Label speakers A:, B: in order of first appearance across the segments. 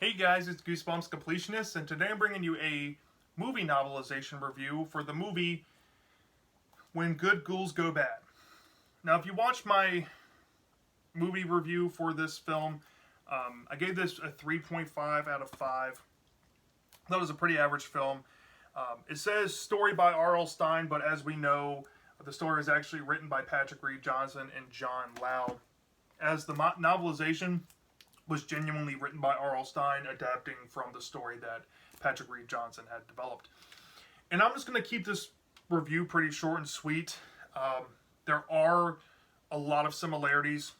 A: Hey guys, it's Goosebumps Completionist, and today I'm bringing you a movie novelization review for the movie When Good Ghouls Go Bad. Now, if you watched my movie review for this film, I gave this a 3.5 out of 5. That was a pretty average film. It says story by R.L. Stine, but as we know, the story is actually written by Patrick Reed Johnson and John Lau. As the novelization was genuinely written by R.L. Stine, adapting from the story that Patrick Reed Johnson had developed. And I'm just going to keep this review pretty short and sweet. There are a lot of similarities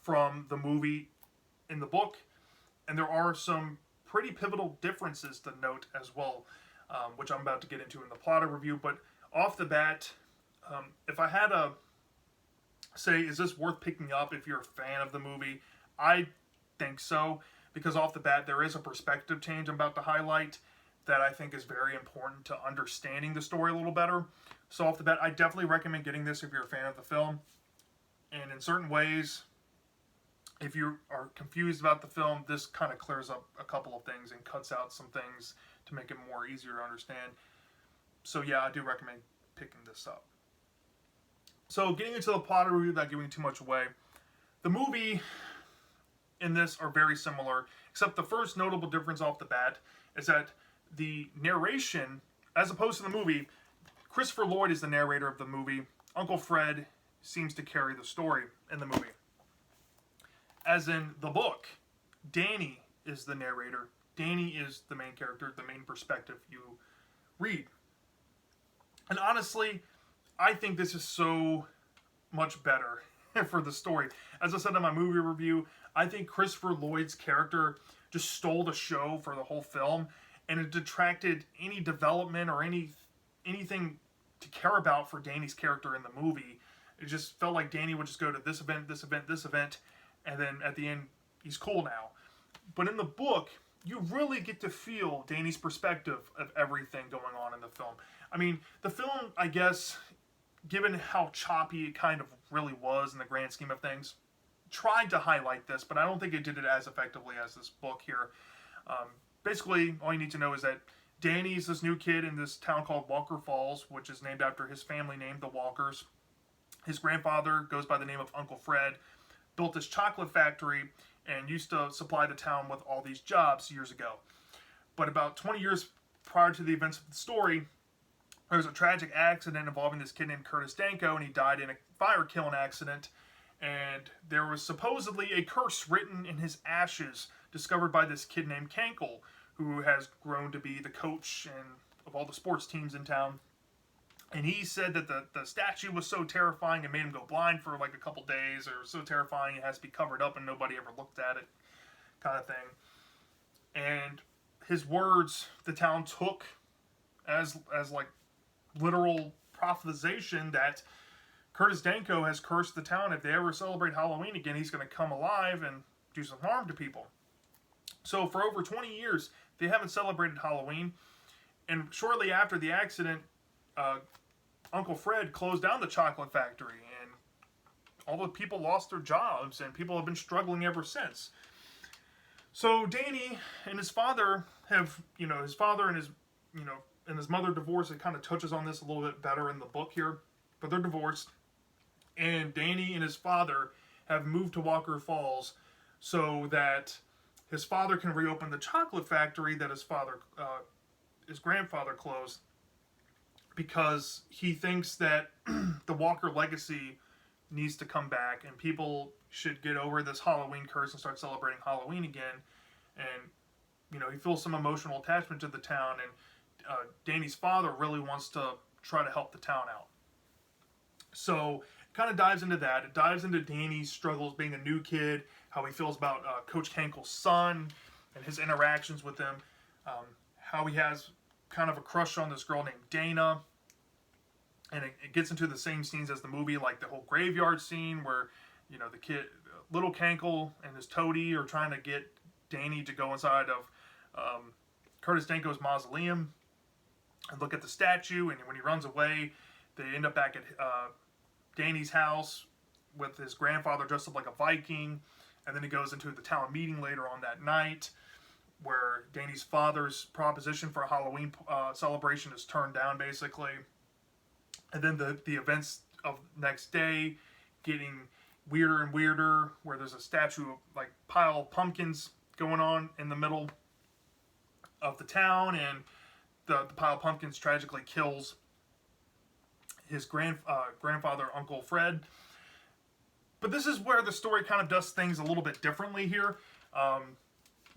A: from the movie in the book, and there are some pretty pivotal differences to note as well, which I'm about to get into in the plot review. But off the bat, if I had to say, is this worth picking up if you're a fan of the movie? I think so, because off the bat there is a perspective change I'm about to highlight that I think is very important to understanding the story a little better. So off the bat, I definitely recommend getting this if you're a fan of the film. And in certain ways, if you are confused about the film, this kind of clears up a couple of things and cuts out some things to make it more easier to understand. So yeah, I do recommend picking this up. So getting into the plot review without giving too much away, the movie in this are very similar, except the first notable difference off the bat is that the narration, as opposed to the movie, Christopher Lloyd is the narrator of the movie. Uncle Fred seems to carry the story in the movie. As in the book, Danny is the narrator. Danny is the main character, the main perspective you read. And honestly, I think this is so much better for the story. As I said in my movie review, I think Christopher Lloyd's character just stole the show for the whole film, and it detracted any development or anything to care about for Danny's character in the movie. It just felt like Danny would just go to this event, this event, this event, and then at the end, he's cool now. But in the book, you really get to feel Danny's perspective of everything going on in the film. I mean, the film, I guess, given how choppy it kind of really was in the grand scheme of things, tried to highlight this, but I don't think it did it as effectively as this book here. Basically, all you need to know is that Danny's this new kid in this town called Walker Falls, which is named after his family name, the Walkers. His grandfather goes by the name of Uncle Fred, built this chocolate factory, and used to supply the town with all these jobs years ago. But about 20 years prior to the events of the story, there was a tragic accident involving this kid named Curtis Danko, and he died in a fire-killing accident. And there was supposedly a curse written in his ashes, discovered by this kid named Cankle, who has grown to be the coach of all the sports teams in town. And he said that the statue was so terrifying it made him go blind for like a couple days, or so terrifying it has to be covered up and nobody ever looked at it, kind of thing. And his words, the town took as like literal prophetization that Curtis Danko has cursed the town. If they ever celebrate Halloween again, he's going to come alive and do some harm to people. So for over 20 years, they haven't celebrated Halloween. And shortly after the accident, Uncle Fred closed down the chocolate factory, and all the people lost their jobs, and people have been struggling ever since. So Danny and his father have, his father and his, and his mother divorced. It kind of touches on this a little bit better in the book here, but they're divorced. And Danny and his father have moved to Walker Falls so that his father can reopen the chocolate factory that his grandfather closed, because he thinks that the Walker legacy needs to come back and people should get over this Halloween curse and start celebrating Halloween again. And, he feels some emotional attachment to the town, and Danny's father really wants to try to help the town out. So it kind of dives into that. It dives into Danny's struggles being a new kid, how he feels about Coach Cankle's son and his interactions with him, how he has kind of a crush on this girl named Dana. And it gets into the same scenes as the movie, like the whole graveyard scene where, the kid, little Cankle and his toady are trying to get Danny to go inside of Curtis Danko's mausoleum and look at the statue. And when he runs away, they end up back at Danny's house with his grandfather dressed up like a Viking, And then he goes into the town meeting later on that night, where Danny's father's proposition for a Halloween celebration is turned down, basically. And then the events of next day getting weirder and weirder, where there's a statue, like pile of pumpkins going on in the middle of the town, and the pile of pumpkins tragically kills his grandfather, Uncle Fred. But this is where the story kind of does things a little bit differently here.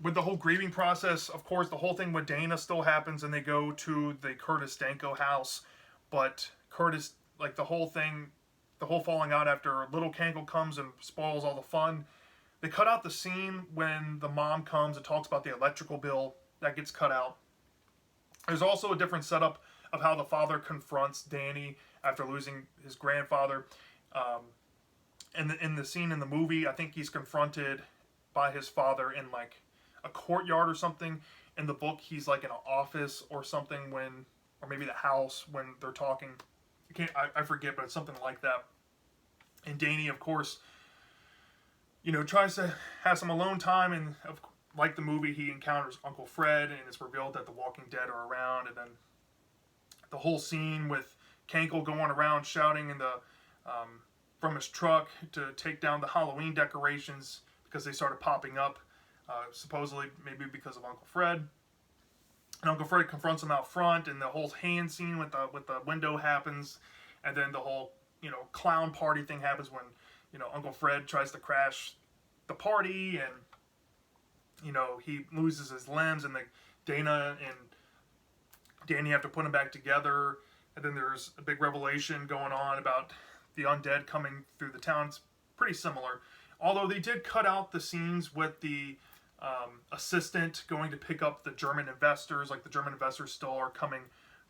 A: With the whole grieving process, of course, the whole thing with Dana still happens, and they go to the Curtis Danko house. But Curtis, like the whole thing, the whole falling out after little Cankle comes and spoils all the fun. They cut out the scene when the mom comes and talks about the electrical bill. That gets cut out. There's also a different setup of how the father confronts Danny after losing his grandfather. And in the scene in the movie, I think he's confronted by his father in like a courtyard or something. In the book, he's like in an office or something when, or maybe the house when they're talking. I forget, but it's something like that. And Danny, of course, tries to have some alone time, and like the movie, he encounters Uncle Fred, and it's revealed that the Walking Dead are around. And then the whole scene with Cankle going around shouting in the from his truck to take down the Halloween decorations because they started popping up, supposedly maybe because of Uncle Fred. And Uncle Fred confronts him out front, and the whole hand scene with the window happens, and then the whole clown party thing happens when Uncle Fred tries to crash the party, and he loses his limbs, and Dana and Danny have to put him back together. And then there's a big revelation going on about the undead coming through the town. It's pretty similar, although they did cut out the scenes with the assistant going to pick up the German investors. Like the German investors still are coming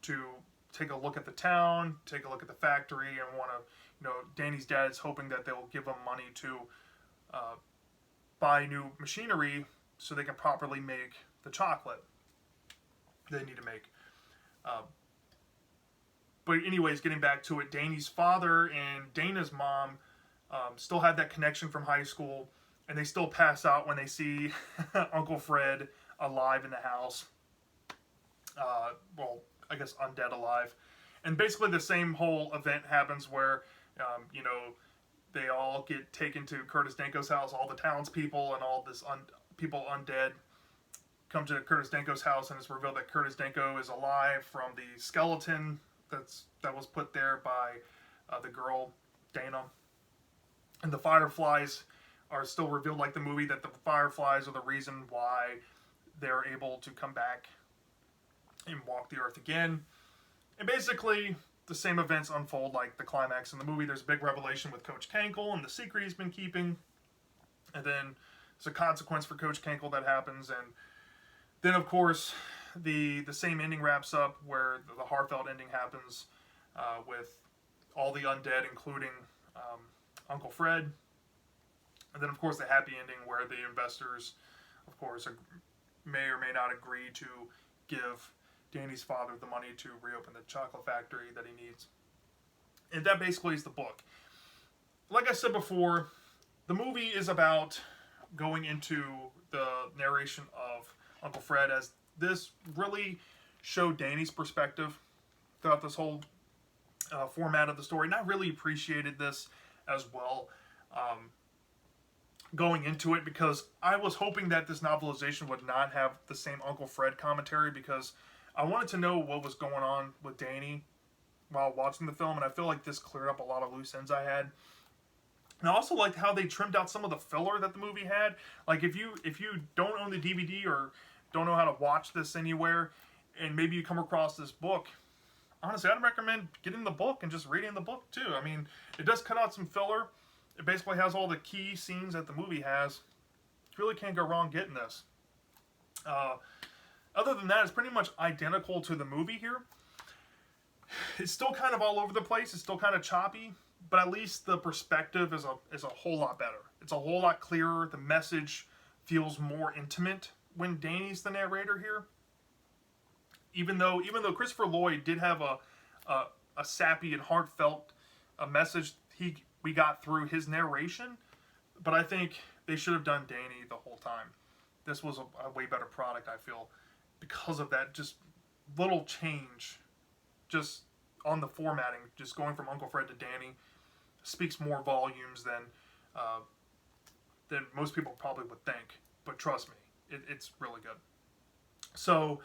A: to take a look at the town, take a look at the factory, and want to, Danny's dad is hoping that they'll give him money to buy new machinery so they can properly make the chocolate they need to make. But anyways, getting back to it, Danny's father and Dana's mom still have that connection from high school, and they still pass out when they see Uncle Fred alive in the house. Well, I guess undead alive. And basically the same whole event happens where, they all get taken to Curtis Danko's house. All the townspeople and all this people undead come to Curtis Danko's house, and it's revealed that Curtis Danko is alive from the skeleton that was put there by the girl, Dana. And the Fireflies are still revealed, like the movie, that the Fireflies are the reason why they're able to come back and walk the earth again. And basically, the same events unfold like the climax in the movie. There's a big revelation with Coach Cankle and the secret he's been keeping. And then there's a consequence for Coach Cankle that happens. And then, of course, the same ending wraps up where the heartfelt ending happens with all the undead, including Uncle Fred. And then, of course, the happy ending where the investors, of course, may or may not agree to give Danny's father the money to reopen the chocolate factory that he needs. And that basically is the book. Like I said before, the movie is about going into the narration of Uncle Fred, as this really showed Danny's perspective throughout this whole format of the story. And I really appreciated this as well going into it, because I was hoping that this novelization would not have the same Uncle Fred commentary, because I wanted to know what was going on with Danny while watching the film, and I feel like this cleared up a lot of loose ends I had. And I also liked how they trimmed out some of the filler that the movie had. Like if you don't own the DVD or don't know how to watch this anywhere, and maybe you come across this book, honestly, I'd recommend getting the book and just reading the book too. I mean, it does cut out some filler. It basically has all the key scenes that the movie has. You really can't go wrong getting this. Other than that, it's pretty much identical to the movie here. It's still kind of all over the place. It's still kind of choppy, but at least the perspective is a whole lot better. It's a whole lot clearer. The message feels more intimate when Danny's the narrator here. Even though Christopher Lloyd did have a sappy and heartfelt message we got through his narration, but I think They should have done Danny the whole time. This was a way better product, I feel, because of that just little change, just on the formatting, just going from Uncle Fred to Danny, speaks more volumes than most people probably would think. But trust me, it's really good. So,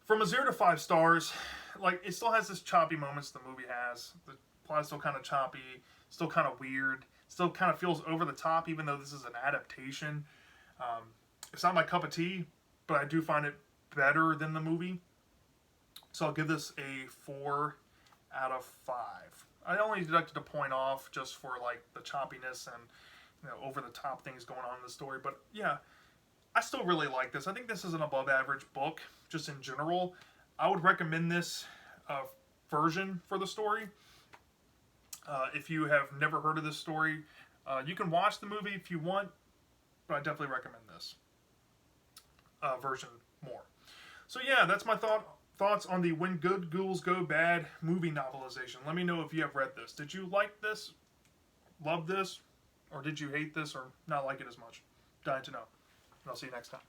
A: from a 0 to 5 stars, like, it still has this choppy moments the movie has. The plot's still kind of choppy, still kind of weird, still kind of feels over the top, even though this is an adaptation. It's not my cup of tea, but I do find it better than the movie. So I'll give this a 4 out of 5. I only deducted a point off just for like the choppiness and over the top things going on in the story. But yeah, I still really like this. I think this is an above average book, just in general. I would recommend this version for the story. If you have never heard of this story, you can watch the movie if you want, but I definitely recommend this version more. So yeah, that's my thoughts on the When Good Ghouls Go Bad movie novelization. Let me know if you have read this. Did you like this, love this, or did you hate this or not like it as much? Dying to know. And I'll see you next time.